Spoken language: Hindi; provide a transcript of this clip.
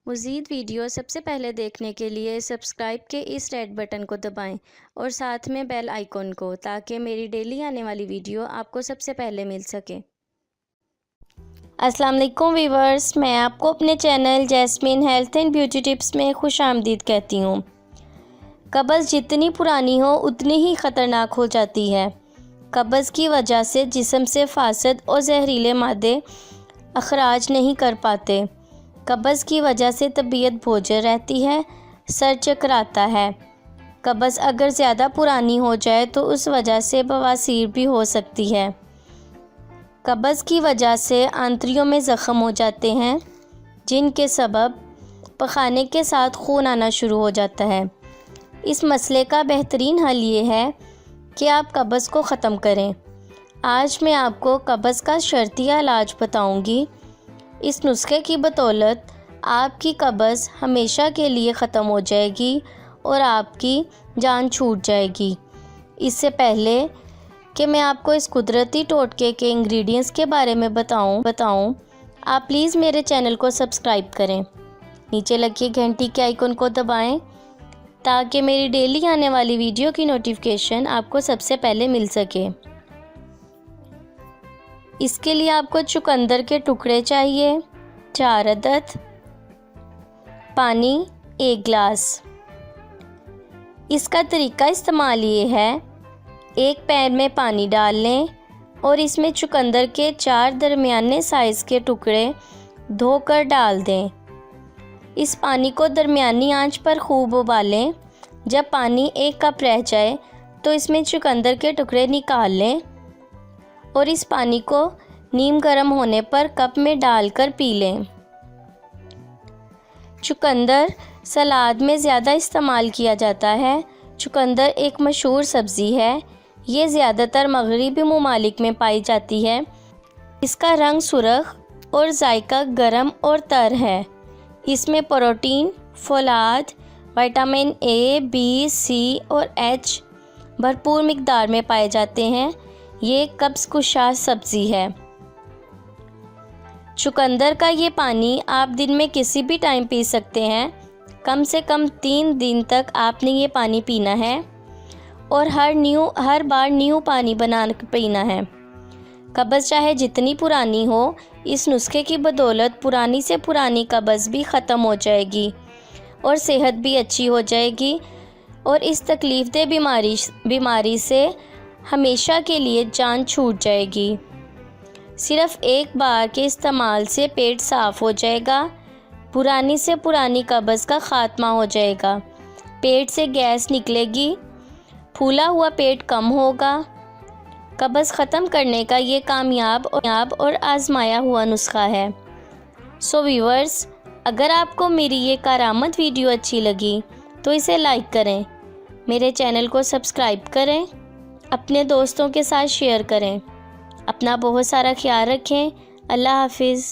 मज़ीद वीडियो सबसे पहले देखने के लिए सब्सक्राइब के इस रेड बटन को दबाएं और साथ में बेल आइकॉन को, ताकि मेरी डेली आने वाली वीडियो आपको सबसे पहले मिल सके। अस्सलाम वालेकुम वीवर्स, मैं आपको अपने channel jasmine health and beauty tips में खुश आमदीद कहती हूँ। कब्ज़ जितनी पुरानी हो उतनी ही ख़तरनाक हो जाती है। कब्ज़ की वजह से जिस्म से फासद और जहरीले मादे अखराज नहीं कर पाते। कब्ज़ की वजह से तबीयत बोझिल रहती है, सर चकराता है। कब्ज़ अगर ज़्यादा पुरानी हो जाए तो उस वजह से बवासीर भी हो सकती है। कब्ज़ की वजह से आंतड़ियों में ज़ख़म हो जाते हैं, जिनके सबब पखाने के साथ खून आना शुरू हो जाता है। इस मसले का बेहतरीन हल ये है कि आप कब्ज़ को ख़त्म करें। आज मैं आपको कब्ज़ का शर्तिया इलाज बताऊंगी। इस नुस्खे की बदौलत आपकी कब्ज़ हमेशा के लिए ख़त्म हो जाएगी और आपकी जान छूट जाएगी। इससे पहले कि मैं आपको इस कुदरती टोटके के इंग्रेडिएंट्स के बारे में बताऊं, आप प्लीज़ मेरे चैनल को सब्सक्राइब करें। नीचे लगी घंटी के आइकन को दबाएं ताकि मेरी डेली आने वाली वीडियो की नोटिफिकेशन आपको सबसे पहले मिल सके। इसके लिए आपको चुकंदर के टुकड़े चाहिए, 4 अदद, पानी 1 गिलास। इसका तरीका इस्तेमाल ये है, एक पैन में पानी डाल लें और इसमें चुकंदर के 4 दरमियाने साइज़ के टुकड़े धोकर डाल दें। इस पानी को दरमियानी आंच पर खूब उबालें। जब पानी 1 कप रह जाए तो इसमें चुकंदर के टुकड़े निकाल लें और इस पानी को नीम गर्म होने पर कप में डालकर पी लें। चुकंदर सलाद में ज़्यादा इस्तेमाल किया जाता है। चुकंदर एक मशहूर सब्ज़ी है। ये ज़्यादातर मगरिबी ममालिक में पाई जाती है। इसका रंग सुर्ख और जायका गरम और तर है। इसमें प्रोटीन, फौलाद, विटामिन ए, बी, सी और एच भरपूर मिकदार में पाए जाते हैं। ये कब्ज़ कुशा सब्ज़ी है। चुकंदर का ये पानी आप दिन में किसी भी टाइम पी सकते हैं। कम से कम 3 दिन तक आपने ये पानी पीना है और हर बार न्यू पानी बना कर पीना है। कब्ज़ चाहे जितनी पुरानी हो, इस नुस्खे की बदौलत पुरानी से पुरानी कब्ज़ भी ख़त्म हो जाएगी और सेहत भी अच्छी हो जाएगी और इस तकलीफ़देह बीमारी से हमेशा के लिए जान छूट जाएगी। सिर्फ़ एक बार के इस्तेमाल से पेट साफ़ हो जाएगा। पुरानी से पुरानी कब्ज़ का ख़ात्मा हो जाएगा। पेट से गैस निकलेगी, फूला हुआ पेट कम होगा। कब्ज़ ख़त्म करने का ये कामयाब और आज़माया हुआ नुस्खा है। सो व्यूअर्स, अगर आपको मेरी ये कारामद वीडियो अच्छी लगी तो इसे लाइक करें, मेरे चैनल को सब्सक्राइब करें, अपने दोस्तों के साथ शेयर करें। अपना बहुत सारा ख्याल रखें। अल्लाह हाफिज़।